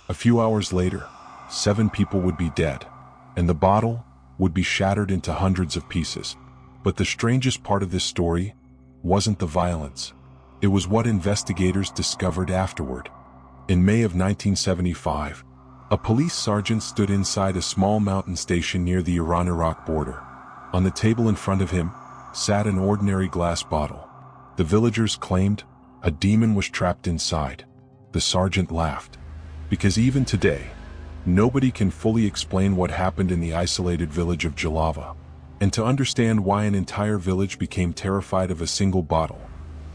A few hours later, 7 people would be dead, and the bottle would be shattered into hundreds of pieces. But the strangest part of this story wasn't the violence. It was what investigators discovered afterward. In May of 1975, a police sergeant stood inside a small mountain station near the Iran-Iraq border. On the table in front of him sat an ordinary glass bottle. The villagers claimed a demon was trapped inside. The sergeant laughed, because even today, nobody can fully explain what happened in the isolated village of Jalava. And to understand why an entire village became terrified of a single bottle,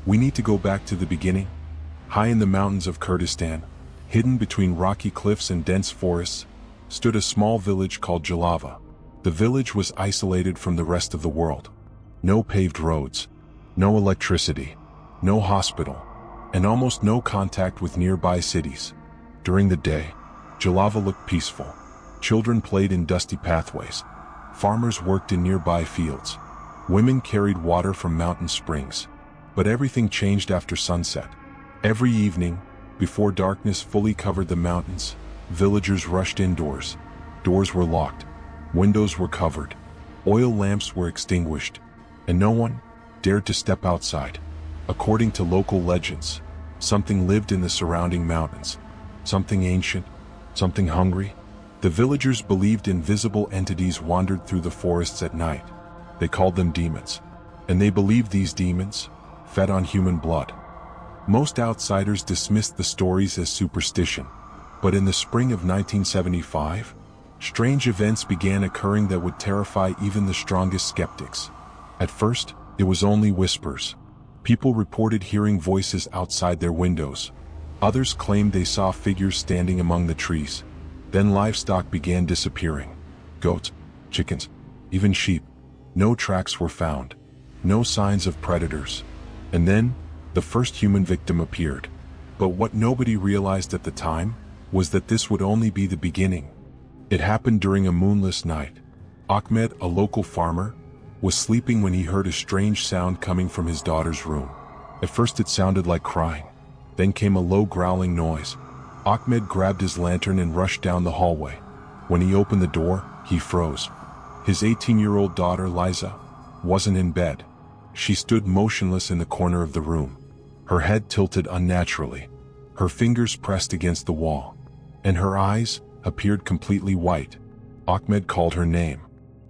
we need to go back to the beginning. High in the mountains of Kurdistan, hidden between rocky cliffs and dense forests, stood a small village called Jalava. The village was isolated from the rest of the world. No paved roads, no electricity, no hospital, and almost no contact with nearby cities. During the day, Jalava looked peaceful. Children played in dusty pathways. Farmers worked in nearby fields. Women carried water from mountain springs. But everything changed after sunset. Every evening, before darkness fully covered the mountains, villagers rushed indoors. Doors were locked. Windows were covered. Oil lamps were extinguished. And no one dared to step outside. According to local legends, something lived in the surrounding mountains. Something ancient, something hungry. The villagers believed invisible entities wandered through the forests at night. They called them demons. And they believed these demons fed on human blood. Most outsiders dismissed the stories as superstition. But in the spring of 1975, strange events began occurring that would terrify even the strongest skeptics. At first, it was only whispers. People reported hearing voices outside their windows. Others claimed they saw figures standing among the trees. Then livestock began disappearing. Goats, chickens, even sheep. No tracks were found. No signs of predators. And then, the first human victim appeared. But what nobody realized at the time was that this would only be the beginning. It happened during a moonless night. Ahmed, a local farmer, was sleeping when he heard a strange sound coming from his daughter's room. At first it sounded like crying. Then came a low growling noise. Ahmed grabbed his lantern and rushed down the hallway. When he opened the door, he froze. His 18-year-old daughter, Liza, wasn't in bed. She stood motionless in the corner of the room, her head tilted unnaturally, her fingers pressed against the wall, and her eyes appeared completely white. Ahmed called her name.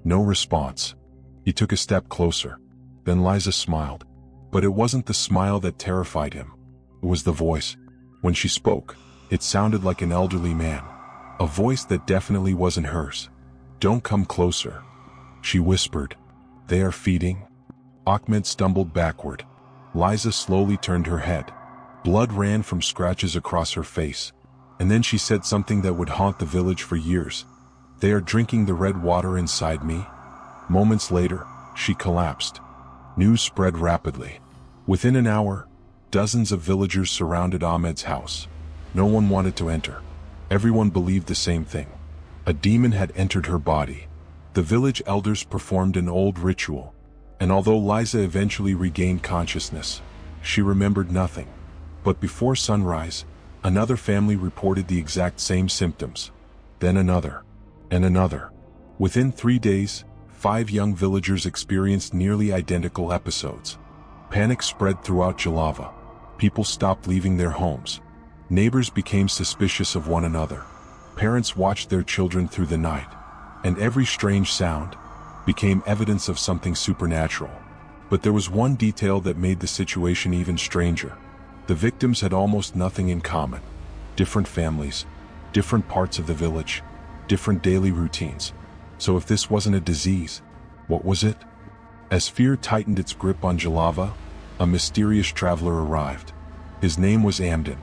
No response. He took a step closer. Then Liza smiled. But it wasn't the smile that terrified him. It was the voice. When she spoke, it sounded like an elderly man. A voice that definitely wasn't hers. "Don't come closer," she whispered. "They are feeding." Ahmed stumbled backward. Liza slowly turned her head. Blood ran from scratches across her face. And then she said something that would haunt the village for years. "They are drinking the red water inside me." Moments later, she collapsed. News spread rapidly. Within an hour, dozens of villagers surrounded Ahmed's house. No one wanted to enter. Everyone believed the same thing. A demon had entered her body. The village elders performed an old ritual. And although Liza eventually regained consciousness, she remembered nothing. But before sunrise, another family reported the exact same symptoms. Then another, and another. Within 3 days, 5 young villagers experienced nearly identical episodes. Panic spread throughout Jalava. People stopped leaving their homes. Neighbors became suspicious of one another. Parents watched their children through the night. And every strange sound became evidence of something supernatural. But there was one detail that made the situation even stranger. The victims had almost nothing in common. Different families, different parts of the village, different daily routines. So if this wasn't a disease, what was it? As fear tightened its grip on Jalava, a mysterious traveler arrived. His name was Amden.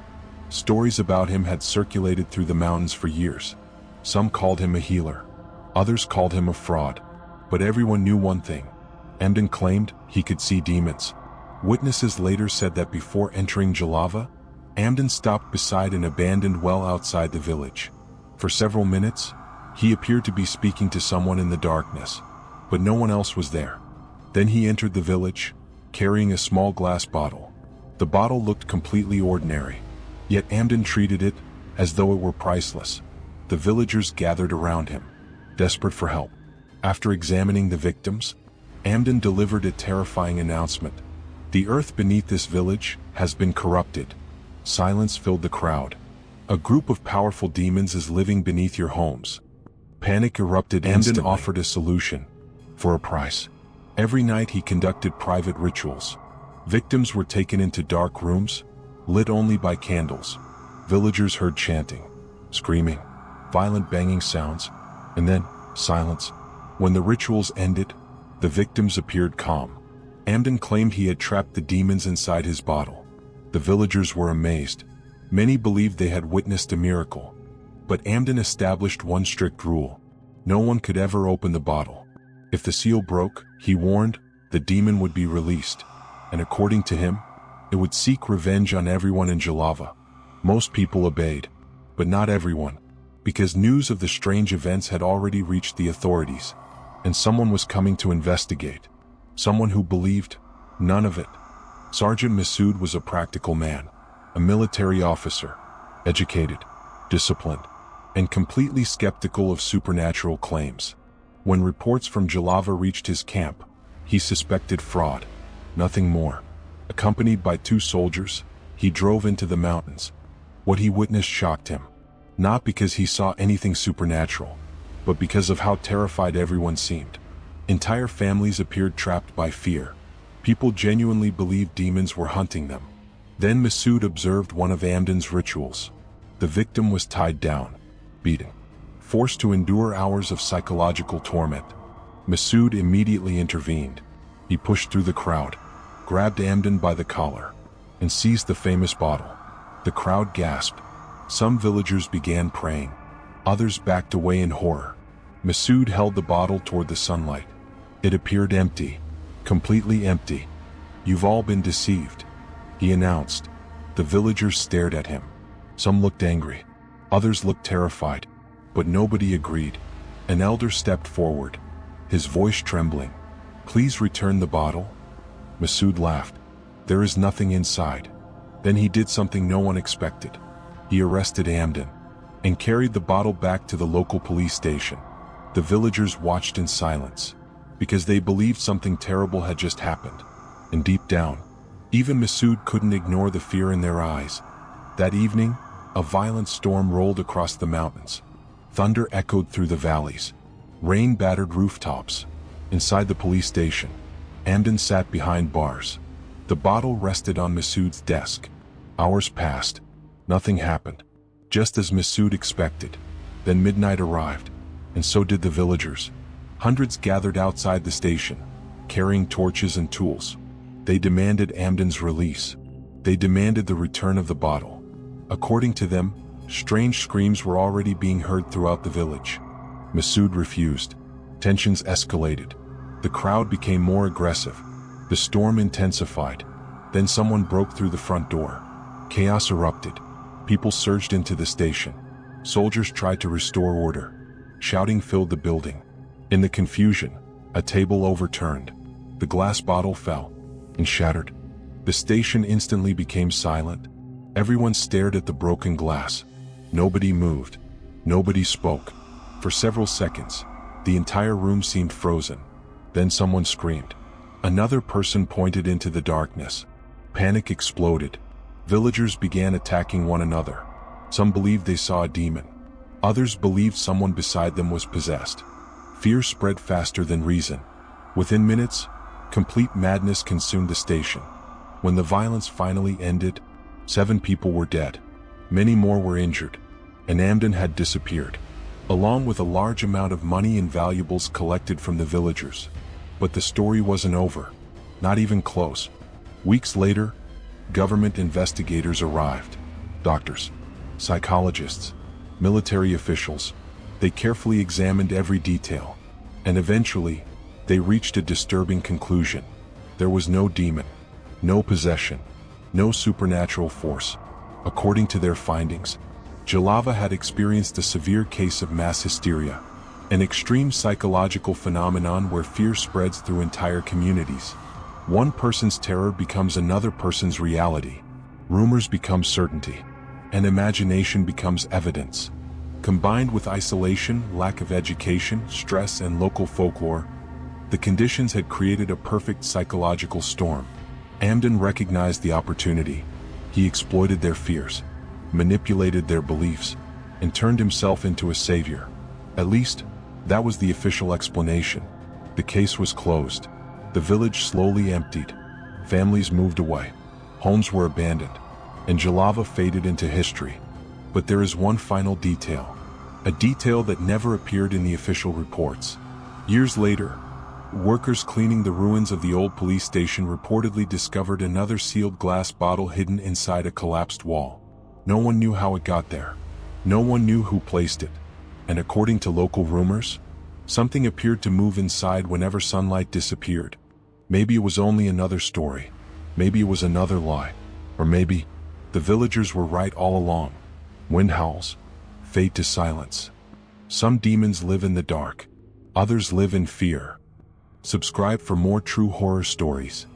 Stories about him had circulated through the mountains for years. Some called him a healer. Others called him a fraud. But everyone knew one thing. Amden claimed he could see demons. Witnesses later said that before entering Jalava, Amden stopped beside an abandoned well outside the village. For several minutes, he appeared to be speaking to someone in the darkness, but no one else was there. Then he entered the village, carrying a small glass bottle. The bottle looked completely ordinary, yet Amden treated it as though it were priceless. The villagers gathered around him, desperate for help. After examining the victims, Amden delivered a terrifying announcement. The earth beneath this village has been corrupted. Silence filled the crowd. A group of powerful demons is living beneath your homes. Panic erupted instantly. Amden offered a solution, for a price. Every night he conducted private rituals. Victims were taken into dark rooms, lit only by candles. Villagers heard chanting, screaming, violent banging sounds, and then silence. When the rituals ended, the victims appeared calm. Amden claimed he had trapped the demons inside his bottle. The villagers were amazed. Many believed they had witnessed a miracle. But Amden established one strict rule. No one could ever open the bottle. If the seal broke, he warned, the demon would be released. And according to him, it would seek revenge on everyone in Jalava. Most people obeyed, but not everyone, because news of the strange events had already reached the authorities, and someone was coming to investigate. Someone who believed none of it. Sergeant Masood was a practical man, a military officer, educated, disciplined, and completely skeptical of supernatural claims. When reports from Jalava reached his camp, he suspected fraud, nothing more. Accompanied by 2 soldiers, he drove into the mountains. What he witnessed shocked him, not because he saw anything supernatural, but because of how terrified everyone seemed. Entire families appeared trapped by fear. People genuinely believed demons were hunting them. Then Masood observed one of Amden's rituals. The victim was tied down, beaten, forced to endure hours of psychological torment. Masood immediately intervened. He pushed through the crowd, grabbed Amden by the collar, and seized the famous bottle. The crowd gasped. Some villagers began praying. Others backed away in horror. Masood held the bottle toward the sunlight. It appeared empty, completely empty. "You've all been deceived," he announced. The villagers stared at him. Some looked angry. Others looked terrified. But nobody agreed. An elder stepped forward, his voice trembling. "Please return the bottle." Masood laughed. "There is nothing inside." Then he did something no one expected. He arrested Amden and carried the bottle back to the local police station. The villagers watched in silence, because they believed something terrible had just happened. And deep down, even Masood couldn't ignore the fear in their eyes. That evening, a violent storm rolled across the mountains. Thunder echoed through the valleys. Rain battered rooftops. Inside the police station, Amden sat behind bars. The bottle rested on Masood's desk. Hours passed. Nothing happened, just as Masood expected. Then midnight arrived, and so did the villagers. Hundreds gathered outside the station, carrying torches and tools. They demanded Amden's release. They demanded the return of the bottle. According to them, strange screams were already being heard throughout the village. Masood refused. Tensions escalated. The crowd became more aggressive. The storm intensified. Then someone broke through the front door. Chaos erupted. People surged into the station. Soldiers tried to restore order. Shouting filled the building. In the confusion, a table overturned. The glass bottle fell and shattered. The station instantly became silent. Everyone stared at the broken glass. Nobody moved. Nobody spoke. For several seconds, the entire room seemed frozen. Then someone screamed. Another person pointed into the darkness. Panic exploded. Villagers began attacking one another. Some believed they saw a demon. Others believed someone beside them was possessed. Fear spread faster than reason. Within minutes, complete madness consumed the station. When the violence finally ended, 7 people were dead. Many more were injured, and Amden had disappeared, along with a large amount of money and valuables collected from the villagers. But the story wasn't over. Not even close. Weeks later, government investigators arrived. Doctors, psychologists, military officials. They carefully examined every detail, and eventually, they reached a disturbing conclusion. There was no demon, no possession, no supernatural force. According to their findings, Jalava had experienced a severe case of mass hysteria, an extreme psychological phenomenon where fear spreads through entire communities. One person's terror becomes another person's reality. Rumors become certainty. and imagination becomes evidence. Combined with isolation, lack of education, stress, and local folklore, the conditions had created a perfect psychological storm. Amden recognized the opportunity. He exploited their fears, manipulated their beliefs, and turned himself into a savior. At least, that was the official explanation. The case was closed. The village slowly emptied. Families moved away. Homes were abandoned. And Jalava faded into history. But there is one final detail. A detail that never appeared in the official reports. Years later, workers cleaning the ruins of the old police station reportedly discovered another sealed glass bottle hidden inside a collapsed wall. No one knew how it got there. No one knew who placed it. And according to local rumors, something appeared to move inside whenever sunlight disappeared. Maybe it was only another story. Maybe it was another lie. Or maybe the villagers were right all along. Wind howls, fade to silence. Some demons live in the dark. Others live in fear. Subscribe for more true horror stories.